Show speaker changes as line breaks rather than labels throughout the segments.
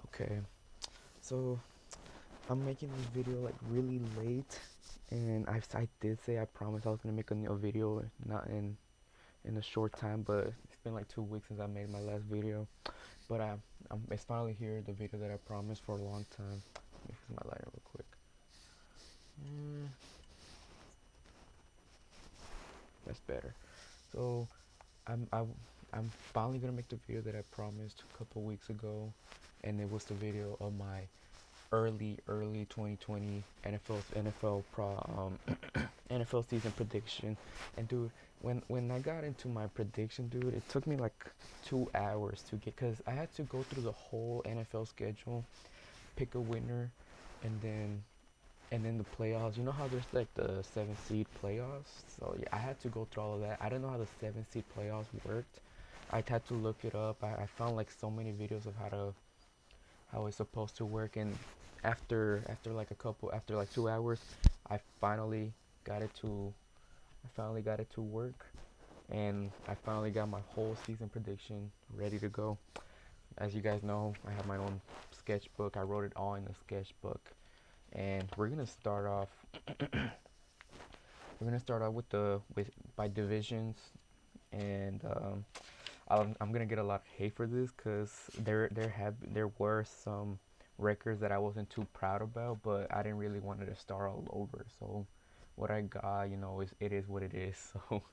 Okay, so I'm making this video like really late, and I did say I promised I was gonna make a new video, not in a short time, but it's been like 2 weeks since I made my last video. But it's finally here, the video that I promised for a long time. Let me fix my lighter real quick. Mm, that's better. So I'm I, I'm finally gonna make the video that I promised a couple weeks ago, and it was the video of my early 2020 NFL NFL season prediction. And dude, when I got into my prediction, dude, it took me like 2 hours to get, cause I had to go through the whole NFL schedule, pick a winner, and then the playoffs. You know how there's like the 7 seed playoffs? So yeah, I had to go through all of that. I didn't know how the 7 seed playoffs worked. I had to look it up. I found like so many videos of how it's supposed to work, and after like 2 hours, I finally got it to I finally got it to work, and I finally got my whole season prediction ready to go. As you guys know, I have my own sketchbook. I wrote it all in a sketchbook, and we're gonna start off with the with by divisions, and I'm gonna get a lot of hate for this because there were some records that I wasn't too proud about, but I didn't really want it to start all over. So what I got, it is what it is. So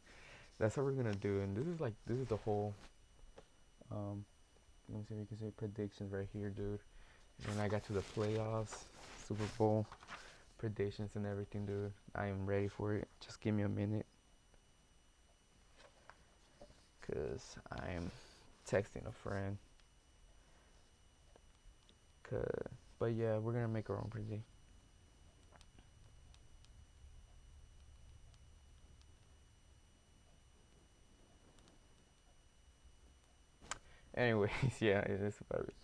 that's what we're gonna do, and this is the whole um. Let me see if we can say predictions right here, dude. And I got to the playoffs, Super Bowl predictions and everything, dude. I am ready for it. Just give me a minute, cause I am texting a friend. Cause, but yeah, we're gonna make our own prediction. Anyways, yeah, it is about it.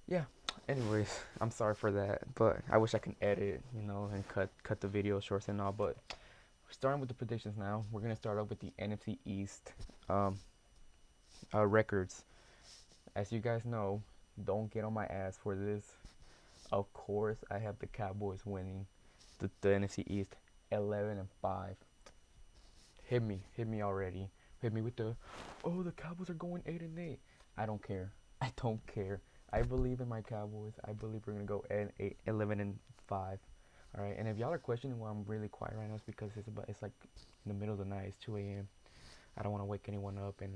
Yeah. Anyways, I'm sorry for that, but I wish I can edit, and cut the video shorts and all. But starting with the predictions now, we're gonna start off with the NFC East um, records. As you guys know, don't get on my ass for this. Of course, I have the Cowboys winning the NFC East 11-5. Hit me already. Hit me with the Cowboys are going 8-8. I don't care. I don't care. I believe in my Cowboys. I believe we're gonna go 11-5. All right. And if y'all are questioning why I'm really quiet right now, it's because it's like in the middle of the night. It's 2 a.m. I don't want to wake anyone up, and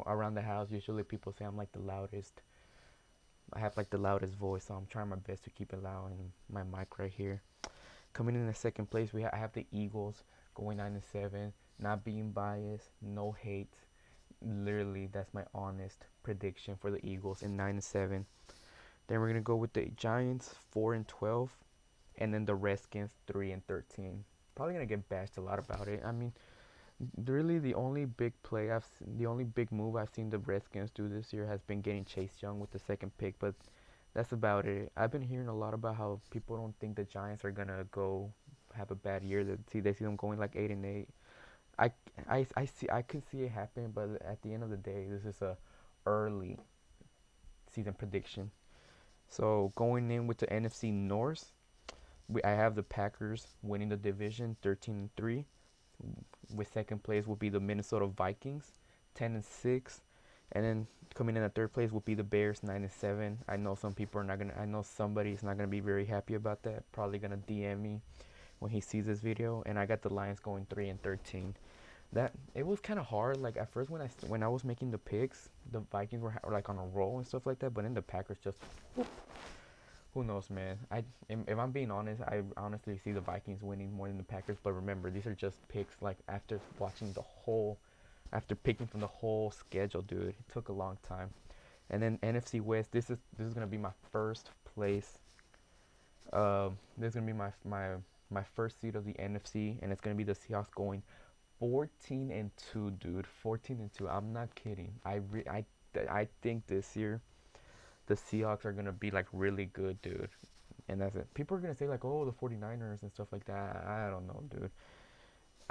around the house, usually people say I'm like the loudest. I have like the loudest voice, so I'm trying my best to keep it loud. And my mic right here. Coming in the second place, I have the Eagles going 9-7. Not being biased, no hate. Literally, that's my honest prediction for the Eagles in 9-7. Then we're gonna go with the Giants 4-12, and then the Redskins 3-13. Probably gonna get bashed a lot about it. I mean, really, the only big move I've seen the Redskins do this year has been getting Chase Young with the second pick, but that's about it. I've been hearing a lot about how people don't think the Giants are gonna go have a bad year. They see them going like 8-8. I, I can see it happen, but at the end of the day, this is a early season prediction. So going in with the NFC North, I have the Packers winning the division 13-3. With second place will be the Minnesota Vikings 10-6, and then coming in at third place will be the Bears 9-7. I know some people are not gonna. I know somebody's not gonna be very happy about that. Probably gonna DM me when he sees this video. And I got the Lions going 3-13. That it was kind of hard. Like at first when I was making the picks, the Vikings were like on a roll and stuff like that. But then the Packers just whoop, who knows, man. If I'm being honest, I honestly see the Vikings winning more than the Packers. But remember, these are just picks. Like after picking from the whole schedule, dude, it took a long time. And then NFC West, this is gonna be my first place. This is gonna be my first seed of the NFC, and it's gonna be the Seahawks going 14-2, dude. 14-2. I'm not kidding. I think this year the Seahawks are gonna be like really good, dude. and that's it. People are gonna say like, oh, the 49ers and stuff like that. I don't know, dude.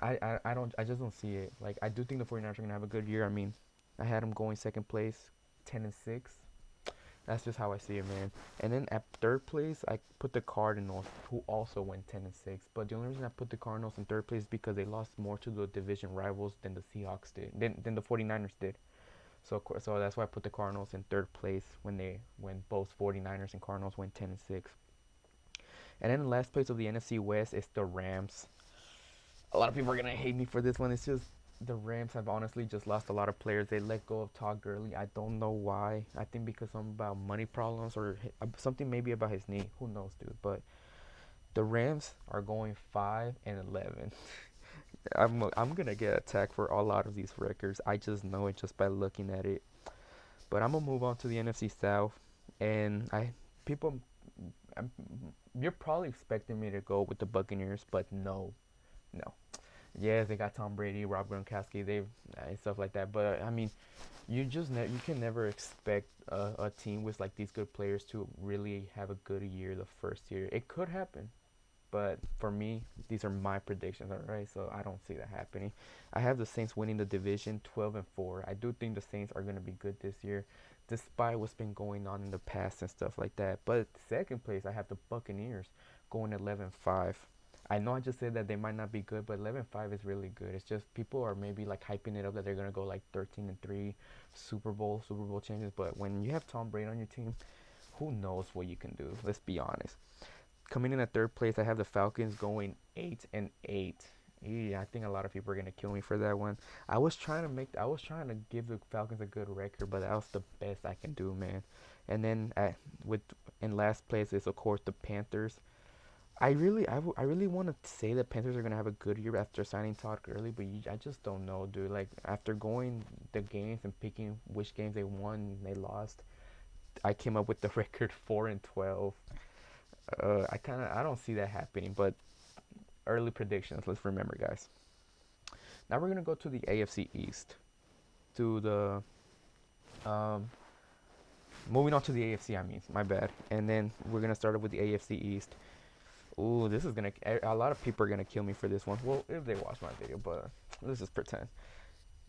I don't I just don't see it. Like I do think the 49ers are gonna have a good year. I mean, I had them going second place, 10-6. That's just how I see it, man. And then at third place, I put the Cardinals, who also went 10-6. But the only reason I put the Cardinals in third place is because they lost more to the division rivals than the Seahawks did, than the 49ers did. So that's why I put the Cardinals in third place when both 49ers and Cardinals went 10-6. And then the last place of the NFC West is the Rams. A lot of people are gonna hate me for this one. It's just the Rams have honestly just lost a lot of players. They let go of Todd Gurley. I don't know why. I think because something about money problems or something maybe about his knee. Who knows, dude? But the Rams are going 5-11. I'm gonna get attacked for a lot of these records. I just know it just by looking at it. But I'm gonna move on to the NFC South, and I people, I'm, you're probably expecting me to go with the Buccaneers, but no, no. Yes, they got Tom Brady, Rob Gronkowski, they and stuff like that. But I mean, you can never expect a team with like these good players to really have a good year the first year. It could happen, but for me, these are my predictions, all right? So I don't see that happening. I have the Saints winning the division 12-4. I do think the Saints are going to be good this year, despite what's been going on in the past and stuff like that. But second place, I have the Buccaneers going 11-5. I know I just said that they might not be good, but 11-5 is really good. It's just people are maybe like hyping it up that they're going to go like 13-3, Super Bowl champions. But when you have Tom Brady on your team, who knows what you can do? Let's be honest. Coming in at third place, I have the Falcons going 8-8. Yeah, I think a lot of people are gonna kill me for that one. I was trying to give the Falcons a good record, but that was the best I can do, man. And then with in last place is of course the Panthers. I really want to say the Panthers are gonna have a good year after signing Todd Gurley, but I just don't know, dude. Like after going the games and picking which games they won, and they lost, I came up with the record 4-12. I don't see that happening, but early predictions. Let's remember, guys. Now we're gonna go to the AFC East. To the um, moving on to the AFC. I mean, my bad. And then we're gonna start with the AFC East. Ooh, this is gonna. A lot of people are gonna kill me for this one. Well, if they watch my video, but let's just pretend.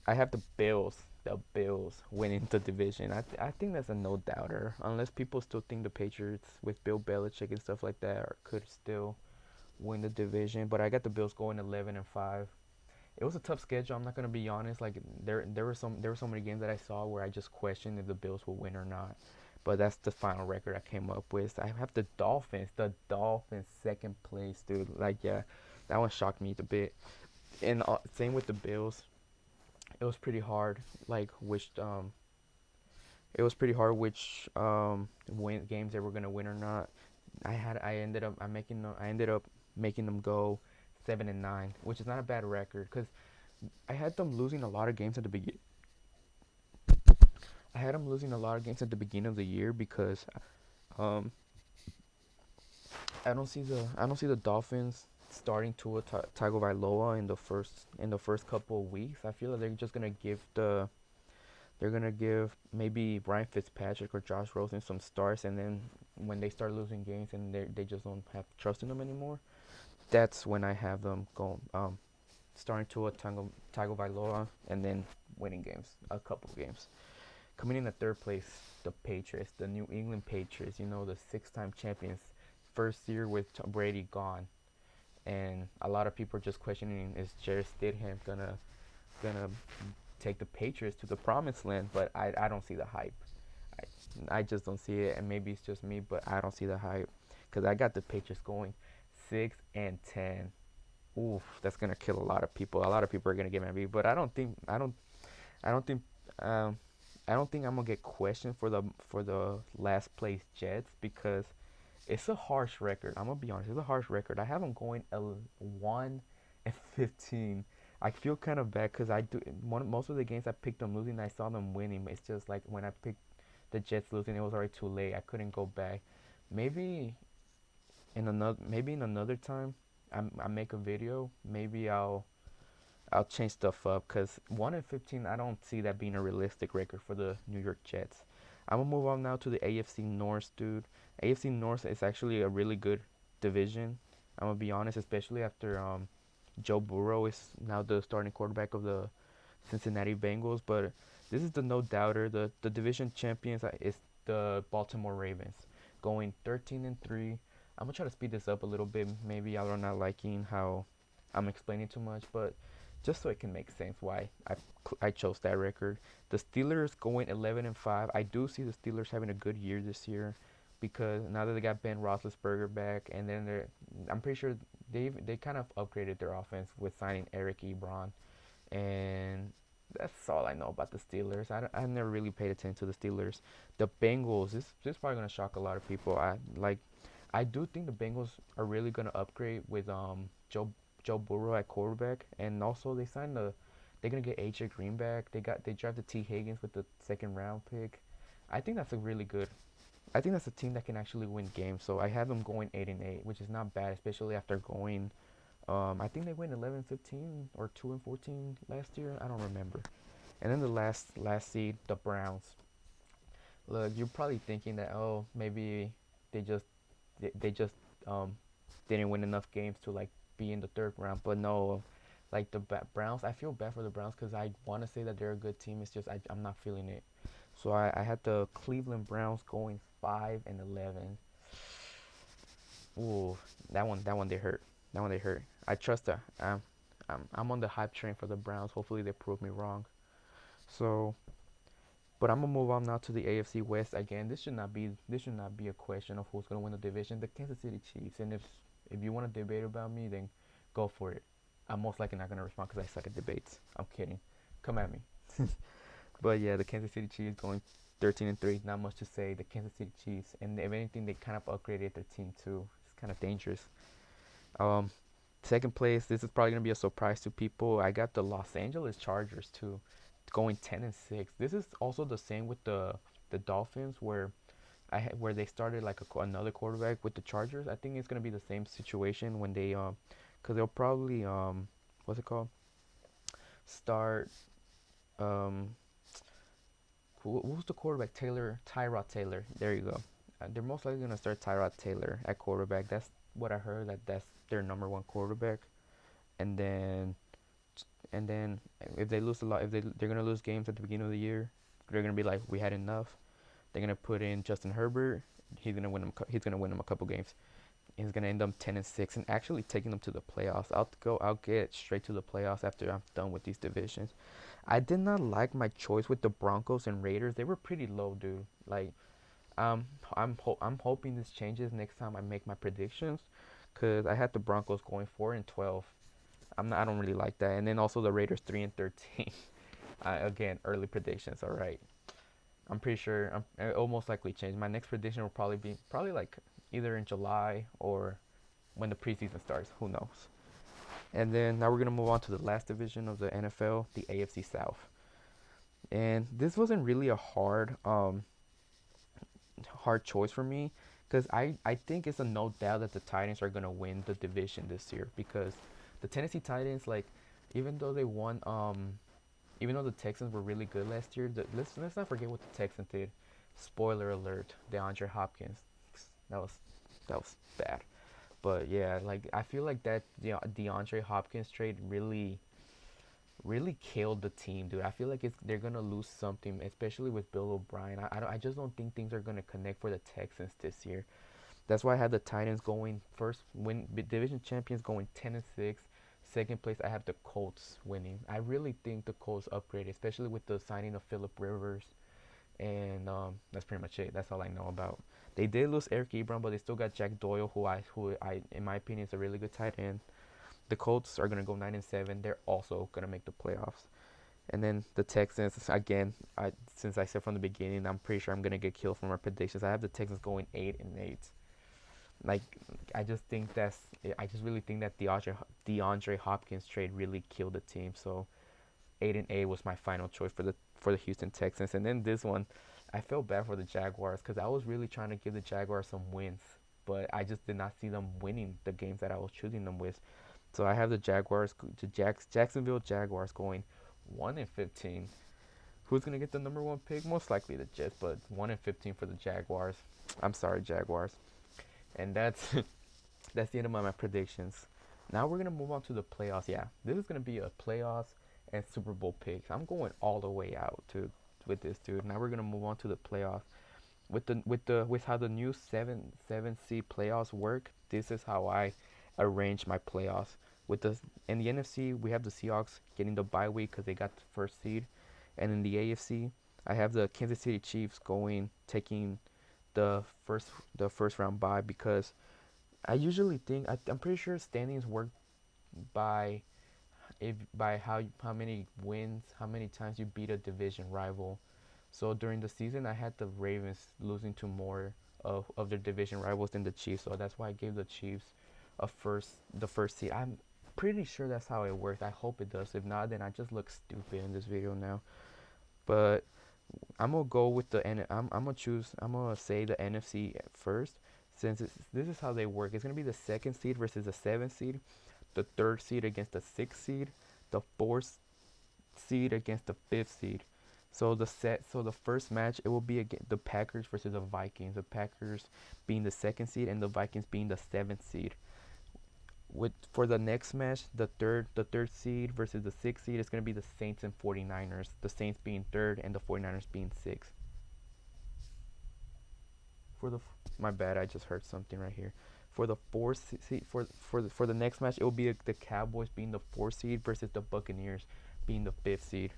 I have the Bills. The Bills winning the division. I think that's a no doubter. Unless people still think the Patriots with Bill Belichick and stuff like that could still win the division. But I got the Bills going 11-5. It was a tough schedule. I'm not gonna be honest. Like there were so many games that I saw where I just questioned if the Bills would win or not. But that's the final record I came up with. I have the Dolphins. The Dolphins second place, dude. Like yeah, that one shocked me a bit. And same with the Bills. It was pretty hard. Like which it was pretty hard which win games they were gonna win or not. I ended up making them go 7-9, which is not a bad record because I had them losing a lot of games at the begin. I had them losing a lot of games at the beginning of the year because um I don't see the Dolphins starting to Tagovailoa in the first couple of weeks. I feel like they're gonna give maybe Ryan Fitzpatrick or Josh Rosen some starts, and then when they start losing games and they just don't have trust in them anymore, that's when I have them go starting to a Tagovailoa and then winning games, a couple games. Coming in at third place, the Patriots, the New England Patriots. You know, the six-time champions. First year with Tom Brady gone, and a lot of people are just questioning is Jarrett Stidham gonna take the Patriots to the promised land? But I don't see the hype. I just don't see it, and maybe it's just me, but I don't see the hype because I got the Patriots going 6-10. Oof, that's gonna kill a lot of people. A lot of people are gonna get mad at me, but I don't think um I don't think I'm gonna get questioned for the last place Jets because it's a harsh record. I'm gonna be honest, it's a harsh record. I have them going 1-15. I feel kind of bad because most of the games I picked them losing. I saw them winning. It's just like when I picked the Jets losing, it was already too late. I couldn't go back. Maybe maybe in another time, I make a video. Maybe I'll change stuff up because 1-15, I don't see that being a realistic record for the New York Jets. I'm gonna move on now to the AFC North, dude. AFC North is actually a really good division. I'm gonna be honest, especially after Joe Burrow is now the starting quarterback of the Cincinnati Bengals. But this is the no doubter. The division champions is the Baltimore Ravens, going 13-3. I'm gonna try to speed this up a little bit. Maybe y'all are not liking how I'm explaining too much, but just so it can make sense why I chose that record. The Steelers going 11-5. I do see the Steelers having a good year this year because now that they got Ben Roethlisberger back, and then I'm pretty sure they kind of upgraded their offense with signing Eric Ebron, and that's all I know about the Steelers. I never really paid attention to the Steelers. The Bengals, this is probably gonna shock a lot of people. I do think the Bengals are really gonna upgrade with Joe Burrow at quarterback, and also they're gonna get AJ Green back. They drafted T Higgins with the second round pick. I think that's a really good. I think that's a team that can actually win games. So I have them going 8-8, which is not bad, especially after going. I think they went 11-15 or 2-14 last year. I don't remember. And then the last seed, the Browns. Look, you're probably thinking that, oh, maybe they just they just um didn't win enough games to like be in the third round. But no, like the Browns, I feel bad for the Browns because I want to say that they're a good team. It's just I'm not feeling it. So I had the Cleveland Browns going 5-11. Ooh, that one they hurt. That one they hurt. I trust that. I'm on the hype train for the Browns. Hopefully they prove me wrong. So, but I'm gonna move on now to the AFC West again. This should not be a question of who's gonna win the division. The Kansas City Chiefs. And if you want to debate about me, then go for it. I'm most likely not gonna respond because I suck at debates. I'm kidding. Come at me. But yeah, the Kansas City Chiefs going 13-3. Not much to say. The Kansas City Chiefs, and if anything, they kind of upgraded their team too. It's kind of dangerous. Um, Second place. This is probably gonna be a surprise to people. I got the Los Angeles Chargers too, going 10-6. This is also the same with the Dolphins, where where they started like another quarterback with the Chargers. I think it's gonna be the same situation when they cause they'll probably what's it called? Start um who's the quarterback? Tyrod Taylor. There you go. They're most likely gonna start Tyrod Taylor at quarterback. That's what I heard. That's their number one quarterback. And then and then if they lose a lot, if they're gonna lose games at the beginning of the year, they're gonna be like, we had enough. They're gonna put in Justin Herbert. He's gonna win them. He's gonna win them a couple games. He's gonna end up 10-6 and actually taking them to the playoffs. I'll get straight to the playoffs after I'm done with these divisions. I did not like my choice with the Broncos and Raiders. They were pretty low, dude. Like, I'm hoping this changes next time I make my predictions, cause I had the Broncos going 4-12. I don't really like that. And then also the Raiders 3-13. Again, early predictions. All right. I'm pretty sure I'll most likely change. My next prediction will probably be like either in July or when the preseason starts. Who knows? And then now we're gonna move on to the last division of the NFL, the AFC South. And this wasn't really a hard choice for me because I think it's a no doubt that the Titans are gonna win the division this year because the Tennessee Titans, like, even though they won even though the Texans were really good last year, let's not forget what the Texans did. Spoiler alert: DeAndre Hopkins. That was that was bad. But yeah, like I feel like that DeAndre Hopkins trade really killed the team, dude. I feel like they're gonna lose something, especially with Bill O'Brien. I just don't think things are gonna connect for the Texans this year. That's why I had the Titans going first, win division champions going 10-6. Second place, I have the Colts winning. I really think the Colts upgraded, especially with the signing of Philip Rivers, and that's pretty much it. That's all I know about. They did lose Eric Ebron, but they still got Jack Doyle, who I in my opinion is a really good tight end. The Colts are gonna go 9-7. They're also gonna make the playoffs. And then the Texans again. Since I said from the beginning, I'm pretty sure I'm gonna get killed from our predictions. I have the Texans going 8-8. Like I just really think that DeAndre Hopkins trade really killed the team. So 8-8 was my final choice for the Houston Texans. And then this one, I felt bad for the Jaguars because I was really trying to give the Jaguars some wins, but I just did not see them winning the games that I was choosing them with. So I have the Jacksonville Jaguars going 1-15. Who's gonna get the number one pick? Most likely the Jets, but 1-15 for the Jaguars. I'm sorry, Jaguars. And that's that's the end of my predictions. Now we're gonna move on to the playoffs. Yeah, this is gonna be a playoffs and Super Bowl picks. I'm going all the way out to with this, dude. Now we're gonna move on to the playoffs. With how the new seven seed playoffs work. This is how I arrange my playoffs. With the In the NFC, we have the Seahawks getting the bye week because they got the first seed, and in the AFC, I have the Kansas City Chiefs going taking the first round bye because I usually think I'm pretty sure standings work by by how many wins, how many times you beat a division rival. So during the season, I had the Ravens losing to more of their division rivals than the Chiefs. So that's why I gave the Chiefs the first seed. I'm pretty sure that's how it works. I hope it does. If not, then I just look stupid in this video now. But I'm gonna go with I'm gonna choose. I'm gonna say the NFC first, since this is how they work. It's gonna be the second seed versus the seventh seed, the third seed against the sixth seed, the fourth seed against the fifth seed. So the first match it will be against the Packers versus the Vikings. The Packers being the second seed and the Vikings being the seventh seed. With For the next match, the third seed versus the sixth seed is going to be the Saints and 49ers. The Saints being third and the 49ers being sixth. For the My bad, I just heard something right here. For the fourth seed for the next match, it will be the Cowboys being the fourth seed versus the Buccaneers being the fifth seed.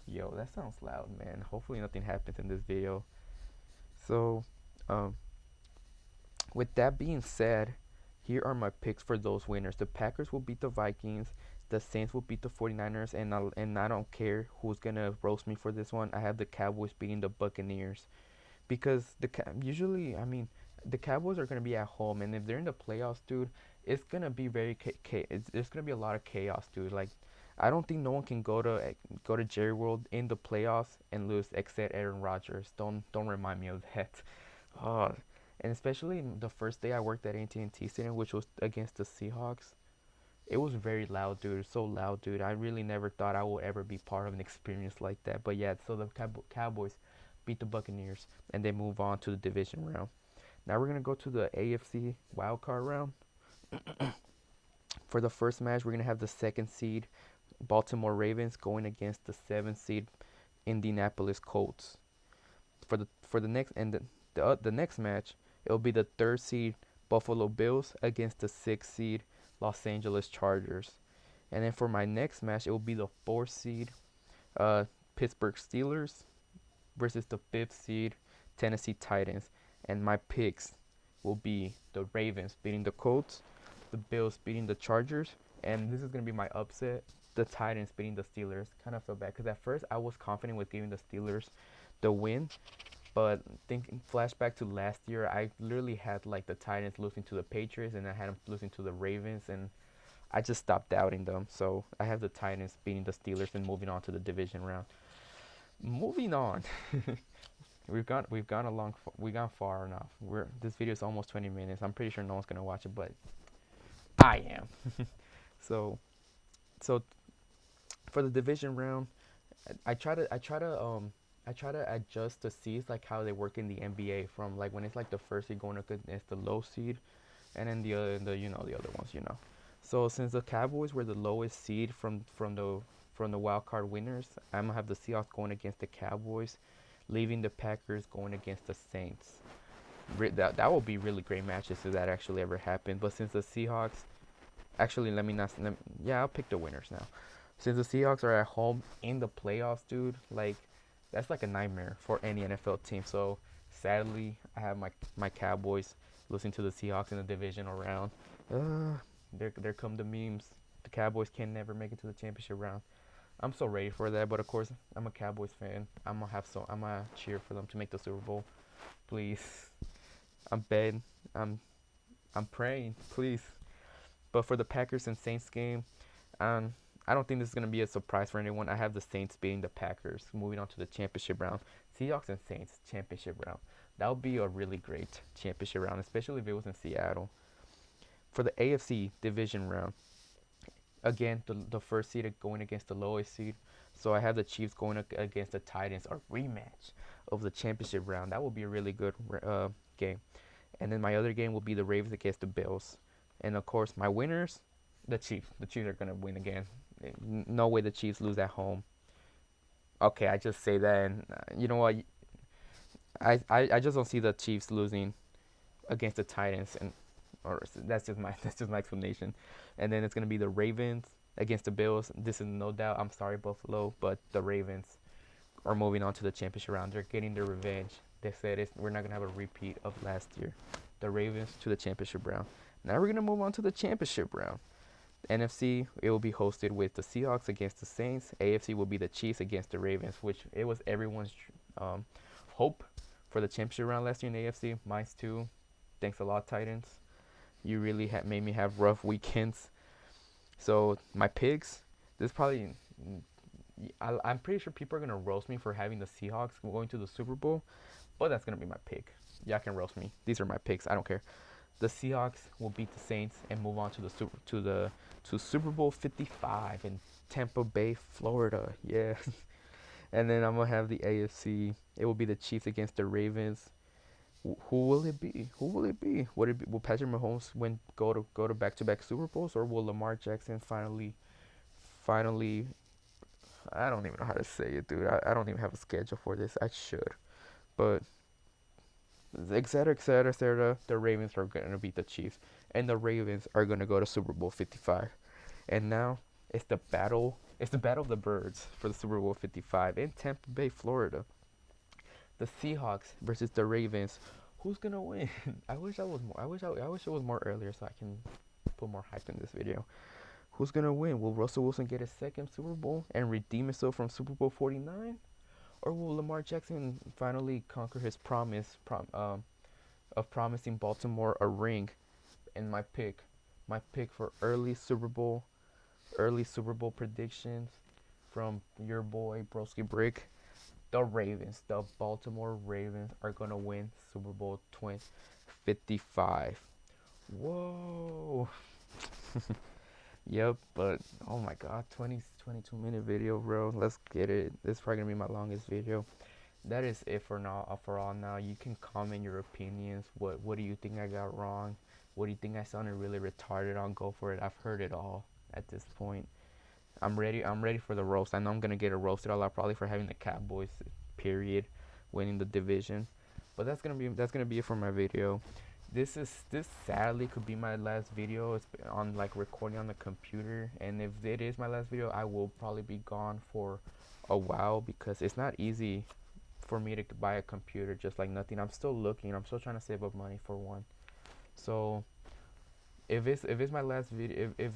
Yo, that sounds loud, man. Hopefully nothing happens in this video. So, um, with that being said, here are my picks for those winners. The Packers will beat the Vikings. The Saints will beat the 49ers, and I don't care who's gonna roast me for this one. I have the Cowboys beating the Buccaneers because usually, I mean, the Cowboys are gonna be at home, and if they're in the playoffs, dude, it's gonna be it's gonna be a lot of chaos, dude. Like, I don't think no one can go to Jerry World in the playoffs and lose except Aaron Rodgers. Don't remind me of that. Oh, and especially the first day I worked at AT&T Stadium, which was against the Seahawks. It was very loud, dude. So loud, dude. I really never thought I would ever be part of an experience like that. But yeah, so the Cowboys beat the Buccaneers and they move on to the division round. Now we're gonna go to the AFC wildcard round. For the first match, we're gonna have the second seed Baltimore Ravens going against the seventh seed Indianapolis Colts. For the next and the next match, it'll be the third seed Buffalo Bills against the sixth seed Los Angeles Chargers. And then for my next match, it will be the fourth seed uh, Pittsburgh Steelers versus the fifth seed Tennessee Titans. And my picks will be the Ravens beating the Colts, the Bills beating the Chargers, and this is gonna be my upset. The Titans beating the Steelers. Kind of feel bad because at first I was confident with giving the Steelers the win, but thinking flashback to last year, I literally had like the Titans losing to the Patriots, and I had them losing to the Ravens, and I just stopped doubting them. So I have the Titans beating the Steelers and moving on to the division round. Moving on, we've gone far enough. This video is almost 20 minutes. I'm pretty sure no one's gonna watch it, but I am. So so for the division round, I try to I try to I try to adjust the seeds like how they work in the NBA from like when it's like the first seed going up against the low seed, and then the other ones. So since the Cowboys were the lowest seed from the wild card winners, I'm gonna have the Seahawks going against the Cowboys, leaving the Packers going against the Saints. That will be really great matches if that actually ever happened. But since the Seahawks actually let me not let me, yeah, I'll pick the winners now. Since the Seahawks are at home in the playoffs, dude, like that's like a nightmare for any NFL team. So sadly, I have my Cowboys losing to the Seahawks in the divisional round. Uh, there come the memes. The Cowboys can never make it to the championship round. I'm so ready for that, but of course I'm a Cowboys fan. I'm gonna cheer for them to make the Super Bowl. Please, I'm begging, I'm I'm praying, please. But for the Packers and Saints game, um, I don't think this is going to be a surprise for anyone. I have the Saints beating the Packers, moving on to the championship round. Seahawks and Saints championship round. That would be a really great championship round, especially if it was in Seattle. For the AFC division round, again, the first seed going against the lowest seed. So I have the Chiefs going against the Titans, a rematch of the championship round. That will be a really good game. And then my other game will be the Ravens against the Bills. And of course, my winners, the Chiefs. The Chiefs are gonna win again. No way the Chiefs lose at home. Okay, I just say that, and you know what? I just don't see the Chiefs losing against the Titans, and or that's just my that's just my explanation. And then it's gonna be the Ravens against the Bills. This is no doubt. I'm sorry, Buffalo, but the Ravens are moving on to the championship round. They're getting their revenge. They said we're not gonna have a repeat of last year. The Ravens to the championship round. Now we're gonna move on to the championship round. NFC, it will be hosted with the Seahawks against the Saints. AFC will be the Chiefs against the Ravens, which it was everyone's um, hope for the championship round last year in the AFC. Mine's too. Thanks a lot, Titans. You really made me have rough weekends. So my picks, this probably, I'm pretty sure people are gonna roast me for having the Seahawks going to the Super Bowl, but that's gonna be my pick. Y'all can roast me. These are my picks. I don't care. The Seahawks will beat the Saints and move on to the Super Bowl 55 in Tampa Bay, Florida. Yeah. And then I'm gonna have the AFC. It will be the Chiefs against the Ravens. Who will it be? Who will it be? Will Patrick Mahomes go to back-to-back Super Bowls, or will Lamar Jackson finally? I don't even know how to say it, dude. I don't even have a schedule for this. I should, but et cetera, et cetera, et cetera. The Ravens are gonna beat the Chiefs, and the Ravens are gonna go to Super Bowl 55. And now it's the battle. It's the battle of the birds for the Super Bowl 55 in Tampa Bay, Florida. The Seahawks versus the Ravens. Who's gonna win? I wish I was more. I wish it was more earlier so I can put more hype in this video. Who's gonna win? Will Russell Wilson get his second Super Bowl and redeem himself from Super Bowl 49, or will Lamar Jackson finally conquer his of promising Baltimore a ring? And my pick for early Super Bowl predictions from your boy Broskie Brick. The Ravens, the Baltimore Ravens, are gonna win Super Bowl 55. Whoa. Yep, but oh my god, 22-minute video, bro. Let's get it. This is probably gonna be my longest video. That is it for now. For all now, you can comment your opinions. What do you think I got wrong? What do you think I sounded really retarded on? Go for it. I've heard it all at this point. I'm ready. I'm ready for the roast. I know I'm gonna get a roasted a lot probably for having the Cowboys period winning the division. But that's gonna be it for my video. This sadly could be my last video. It's on like recording on the computer, and if it is my last video, I will probably be gone for a while because it's not easy for me to buy a computer just like nothing. I'm still looking. I'm still trying to save up money for one. So if it's my last video, if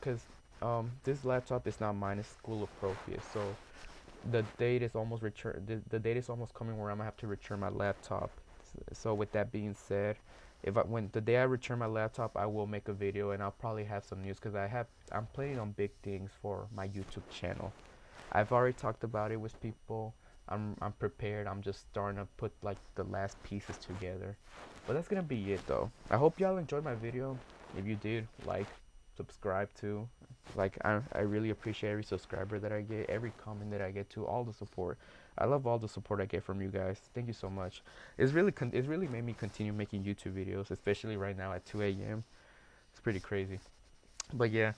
because this laptop is not mine, it's School of Profius. So the date is almost coming where I'm gonna have to return my laptop. So with that being said, when the day I return my laptop, I will make a video and I'll probably have some news because I'm planning on big things for my YouTube channel. I've already talked about it with people. I'm prepared. I'm just starting to put like the last pieces together. But that's gonna be it though. I hope y'all enjoyed my video. If you did, like, subscribe too. Like I really appreciate every subscriber that I get, every comment that I get to, all the support. I love all the support I get from you guys. Thank you so much. It's really made me continue making YouTube videos, especially right now at 2 a.m. It's pretty crazy. But yeah,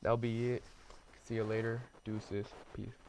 that'll be it. See you later. Deuces. Peace.